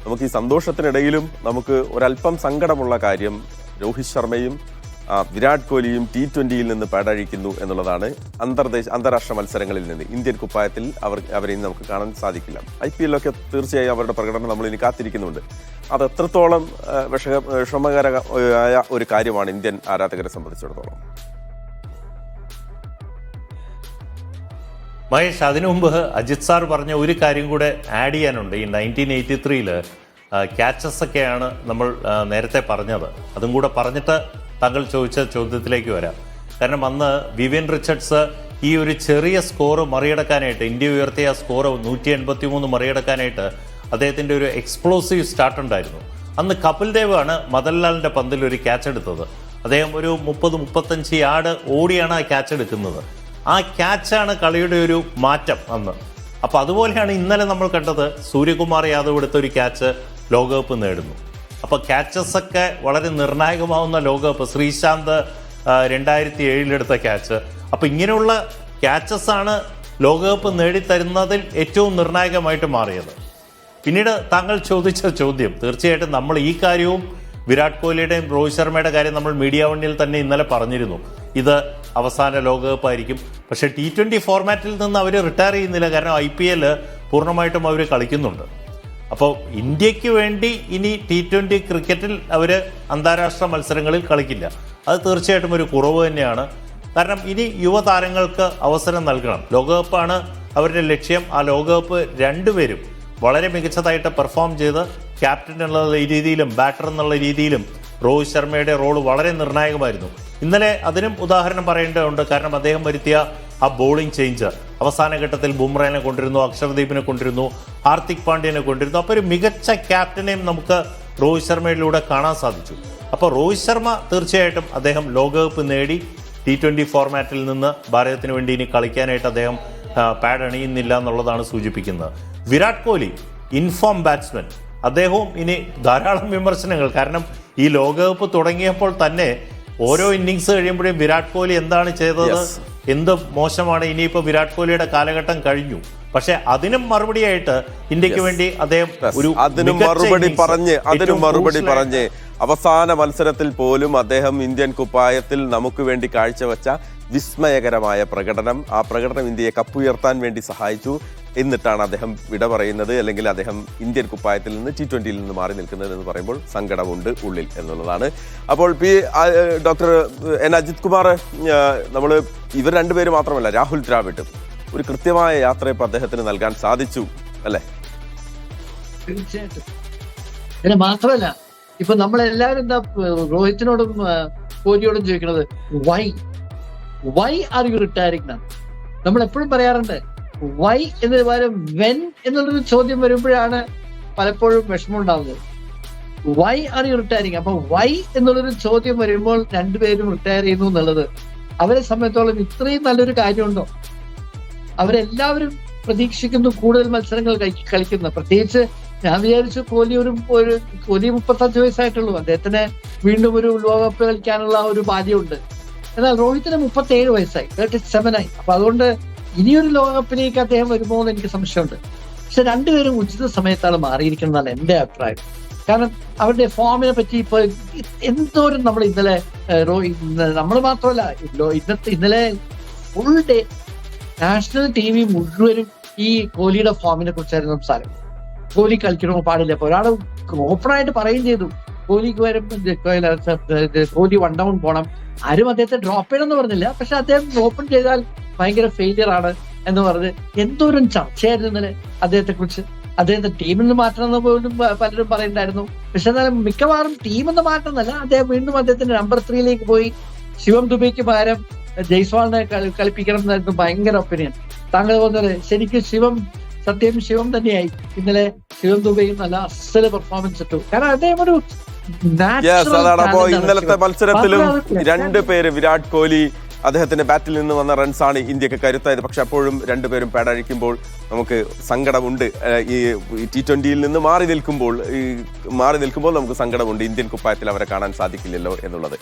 നമുക്ക് ഈ സന്തോഷത്തിനിടയിലും നമുക്ക് ഒരല്പം സങ്കടമുള്ള കാര്യം രോഹിത് ശർമ്മയും വിരാട് കോഹ്ലിയും T20യിൽ നിന്ന് പാടഴിക്കുന്നു എന്നുള്ളതാണ്. അന്താരാഷ്ട്ര മത്സരങ്ങളിൽ നിന്ന് ഇന്ത്യൻ കുപ്പായത്തിൽ അവരെ ഇനി നമുക്ക് കാണാൻ സാധിക്കില്ല. IPL തീർച്ചയായും അവരുടെ പ്രകടനം നമ്മൾ ഇനി കാത്തിരിക്കുന്നുണ്ട്. അത് എത്രത്തോളം വിഷമകരമായ ഒരു കാര്യമാണ് ഇന്ത്യൻ ആരാധകരെ സംബന്ധിച്ചിടത്തോളം. മഹേഷ്, അതിനു മുമ്പ് അജിത് സാർ പറഞ്ഞ ഒരു കാര്യം കൂടെ ആഡ് ചെയ്യാനുണ്ട്. ഈ 1983 ക്യാച്ചസ് ഒക്കെയാണ് നമ്മൾ നേരത്തെ പറഞ്ഞത്. അതും കൂടെ പറഞ്ഞിട്ട് താങ്കൾ ചോദിച്ച ചോദ്യത്തിലേക്ക് വരാം. കാരണം അന്ന് വിവിയൻ റിച്ചർഡ്സ് ഈ ഒരു ചെറിയ സ്കോർ മറികടക്കാനായിട്ട്, ഇന്ത്യ ഉയർത്തിയ സ്കോർ 183 മറികടക്കാനായിട്ട് അദ്ദേഹത്തിൻ്റെ ഒരു എക്സ്പ്ലോസീവ് സ്റ്റാർട്ട് ഉണ്ടായിരുന്നു. അന്ന് കപിൽ ദേവ് ആണ് മദൻലാലിൻ്റെ പന്തിൽ ഒരു ക്യാച്ച് എടുത്തത്. അദ്ദേഹം ഒരു 30-35 യാർഡ് ഓടിയാണ് ആ ക്യാച്ച് എടുക്കുന്നത്. ആ ക്യാച്ചാണ് കളിയുടെ ഒരു മാറ്റം അന്ന്. അപ്പോൾ അതുപോലെയാണ് ഇന്നലെ നമ്മൾ കണ്ടത്. സൂര്യകുമാർ യാദവ് എടുത്ത ഒരു ക്യാച്ച് ലോകകപ്പ് നേടുന്നു. അപ്പോൾ ക്യാച്ചസൊക്കെ വളരെ നിർണായകമാവുന്ന ലോകകപ്പ്. ശ്രീശാന്ത് 2007 എടുത്ത ക്യാച്ച്. അപ്പോൾ ഇങ്ങനെയുള്ള ക്യാച്ചസാണ് ലോകകപ്പ് നേടിത്തരുന്നതിൽ ഏറ്റവും നിർണായകമായിട്ട് മാറിയത്. പിന്നീട് താങ്കൾ ചോദിച്ച ചോദ്യം, തീർച്ചയായിട്ടും നമ്മൾ ഈ കാര്യവും വിരാട് കോഹ്ലിയുടെയും രോഹിത് ശർമ്മയുടെ കാര്യം നമ്മൾ മീഡിയ വണ്ണിൽ തന്നെ ഇന്നലെ പറഞ്ഞിരുന്നു. ഇത് അവസാന ലോകകപ്പായിരിക്കും. പക്ഷേ T20 ഫോർമാറ്റിൽ നിന്ന് അവർ റിട്ടയർ ചെയ്യുന്നില്ല. കാരണം IPL പൂർണ്ണമായിട്ടും അവർ കളിക്കുന്നുണ്ട്. അപ്പോൾ ഇന്ത്യക്ക് വേണ്ടി ഇനി T20 ക്രിക്കറ്റിൽ അവർ അന്താരാഷ്ട്ര മത്സരങ്ങളിൽ കളിക്കില്ല. അത് തീർച്ചയായിട്ടും ഒരു കുറവ് തന്നെയാണ്. കാരണം ഇനി യുവതാരങ്ങൾക്ക് അവസരം നൽകണം. ലോകകപ്പാണ് അവരുടെ ലക്ഷ്യം. ആ ലോകകപ്പ് രണ്ടുപേരും വളരെ മികച്ചതായിട്ട് പെർഫോം ചെയ്ത് ക്യാപ്റ്റൻ എന്നുള്ള രീതിയിലും ബാറ്റർ എന്നുള്ള രീതിയിലും രോഹിത് ശർമ്മയുടെ റോൾ വളരെ നിർണായകമായിരുന്നു. ഇന്നലെ അതിനും ഉദാഹരണം പറയേണ്ടതുണ്ട്. കാരണം അദ്ദേഹം വരുത്തിയ ആ ബോളിംഗ് ചേഞ്ച്, അവസാന ഘട്ടത്തിൽ ബുംറയെ കൊണ്ടിരുന്നു, അക്ഷർദീപിനെ കൊണ്ടിരുന്നു, ഹാർദിക് പാണ്ഡ്യനെ കൊണ്ടിരുന്നു. അപ്പോൾ ഒരു മികച്ച ക്യാപ്റ്റനെയും നമുക്ക് രോഹിത് ശർമ്മയിലൂടെ കാണാൻ സാധിച്ചു. അപ്പോൾ രോഹിത് ശർമ്മ തീർച്ചയായിട്ടും അദ്ദേഹം ലോകകപ്പ് നേടി T20 ഫോർമാറ്റിൽ നിന്ന് ഭാരതത്തിന് വേണ്ടി ഇനി കളിക്കാനായിട്ട് അദ്ദേഹം പാഡ് അണിയുന്നില്ല എന്നുള്ളതാണ് സൂചിപ്പിക്കുന്നത്. വിരാട് കോഹ്ലി ഇൻഫോം ബാറ്റ്സ്മാൻ, അദ്ദേഹവും ഇനി ധാരാളം വിമർശനങ്ങൾ. കാരണം ഈ ലോകകപ്പ് തുടങ്ങിയപ്പോൾ തന്നെ ഓരോ ഇന്നിങ്സ് കഴിയുമ്പോഴും വിരാട് കോഹ്ലി എന്താണ് ചെയ്തത്, എന്ത് മോശമാണ്, ഇനിയിപ്പോൾ വിരാട് കോഹ്ലിയുടെ കാലഘട്ടം കഴിഞ്ഞു. പക്ഷെ അതിനും മറുപടിയായിട്ട് ഇന്ത്യക്ക് വേണ്ടി അദ്ദേഹം മറുപടി പറഞ്ഞ് അവസാന മത്സരത്തിൽ പോലും അദ്ദേഹം ഇന്ത്യൻ കുപ്പായത്തിൽ നമുക്ക് വേണ്ടി കാഴ്ചവെച്ച വിസ്മയകരമായ പ്രകടനം, ആ പ്രകടനം ഇന്ത്യയെ കപ്പുയർത്താൻ വേണ്ടി സഹായിച്ചു. എന്നിട്ടാണ് അദ്ദേഹം വിട പറയുന്നത്, അല്ലെങ്കിൽ അദ്ദേഹം ഇന്ത്യൻ കുപ്പായത്തിൽ നിന്ന് T20യിൽ നിന്ന് മാറി നിൽക്കുന്നത് എന്ന് പറയുമ്പോൾ സങ്കടമുണ്ട് ഉള്ളിൽ എന്നുള്ളതാണ്. അപ്പോൾ ഡോക്ടർ N. അജിത് കുമാർ, നമ്മൾ ഇവർ രണ്ടുപേര് മാത്രമല്ല, രാഹുൽ ദ്രാവിഡ് ഒരു കൃത്യമായ യാത്ര ഇപ്പൊ അദ്ദേഹത്തിന് നൽകാൻ സാധിച്ചു അല്ലേ? തീർച്ചയായിട്ടും. പിന്നെ മാത്രമല്ല, ഇപ്പൊ നമ്മളെല്ലാവരും എന്താ രോഹിത്തിനോടും കോഹ്ലിയോടും ചോദിക്കുന്നത്, വൈ ആർ യു റിട്ടയറിംഗ്? നമ്മൾ എപ്പോഴും പറയാറുണ്ട് വൈ എന്നതിന് പകരം വെൻ എന്നുള്ളൊരു ചോദ്യം വരുമ്പോഴാണ് പലപ്പോഴും വിഷമം ഉണ്ടാവുന്നത്. Why are you retiring? അപ്പൊ വൈ എന്നുള്ളൊരു ചോദ്യം വരുമ്പോൾ രണ്ടുപേരും റിട്ടയർ ചെയ്യുന്നു എന്നുള്ളത് അവരെ സംബന്ധിച്ചോളം ഇത്രയും നല്ലൊരു കാര്യമുണ്ടോ? അവരെല്ലാവരും പ്രതീക്ഷിക്കുന്നു കൂടുതൽ മത്സരങ്ങൾ കളിക്കുന്ന. പ്രത്യേകിച്ച് ഞാൻ വിചാരിച്ചു കോഹ്ലി 35 വയസ്സായിട്ടുള്ളൂ, അദ്ദേഹത്തിന് വീണ്ടും ഒരു ലോകകപ്പ് കളിക്കാനുള്ള ഒരു ബാധ്യതയുണ്ട്. എന്നാൽ രോഹിത്തിന് 37 വയസ്സായി, 37 ആയി. അപ്പൊ അതുകൊണ്ട് ഇനിയൊരു ലോകകപ്പിലേക്ക് അദ്ദേഹം വരുമോ എന്ന് എനിക്ക് സംശയമുണ്ട്. പക്ഷെ രണ്ടുപേരും ഉചിത സമയത്താണ് മാറിയിരിക്കുന്നതാണ് എന്റെ അഭിപ്രായം. കാരണം അവരുടെ ഫോമിനെ പറ്റി ഇപ്പൊ എന്തോരം നമ്മൾ ഇന്നലെ നമ്മൾ മാത്രമല്ല ഇന്നലെ ഫുൾ ഡേ നാഷണൽ TV മുഴുവനും ഈ കോഹ്ലിയുടെ ഫോമിനെ കുറിച്ചായിരുന്നു സംസാരം. കോഹ്ലി കളിക്കണോ പാടില്ല. അപ്പൊ ഒരാൾ ഓപ്പണായിട്ട് പറയുകയും ചെയ്തു, കോഹ്ലിക്ക് വരും കോഹ്ലി 1 ഡൗൺ പോകണം. ആരും അദ്ദേഹത്തെ ഡ്രോപ്പ് ചെയ്യണമെന്ന് പറഞ്ഞില്ല, പക്ഷെ അദ്ദേഹം ഓപ്പൺ ചെയ്താൽ ഭയങ്കര ഫെയിലിയർ ആണ് എന്ന് പറഞ്ഞ് എന്തോരം ചർച്ചയായിരുന്നു ഇന്നലെ അദ്ദേഹത്തെ കുറിച്ച്. അദ്ദേഹത്തെ ടീമിൽ നിന്ന് മാറ്റണമെന്ന് പോലും പലരും പറയുന്നുണ്ടായിരുന്നു. പക്ഷെ എന്നാലും മിക്കവാറും ടീമെന്ന് മാറ്റുന്നല്ല, അദ്ദേഹം വീണ്ടും അദ്ദേഹത്തിന്റെ നമ്പർ 3 പോയി ശിവം ദുബൈക്ക് പകരം ജയ്സ്വാളിനെ കളിപ്പിക്കണം എന്നായിരുന്നു ഭയങ്കര ഒപ്പീനിയൻ. താങ്കൾ പറഞ്ഞത് ശരിക്കും ശിവം തന്നെയായി. ഇന്നലെ ശിവം ദുബൈയും നല്ല അസല് പെർഫോമൻസ് ഇട്ടു. കാരണം അദ്ദേഹം ഒരു ഇന്നലത്തെ മത്സരത്തിലും രണ്ടുപേര്, വിരാട് കോഹ്ലി അദ്ദേഹത്തിന്റെ ബാറ്റിൽ നിന്ന് വന്ന റൺസാണ് ഇന്ത്യക്ക് കരുത്തായത്. പക്ഷെ അപ്പോഴും രണ്ടുപേരും പാടഴിക്കുമ്പോൾ നമുക്ക് സങ്കടമുണ്ട്. ഈ T20യിൽ നിന്ന് മാറി നിൽക്കുമ്പോൾ നമുക്ക് സങ്കടമുണ്ട്. ഇന്ത്യൻ കുപ്പായത്തിൽ അവരെ കാണാൻ സാധിക്കില്ലല്ലോ എന്നുള്ളത്.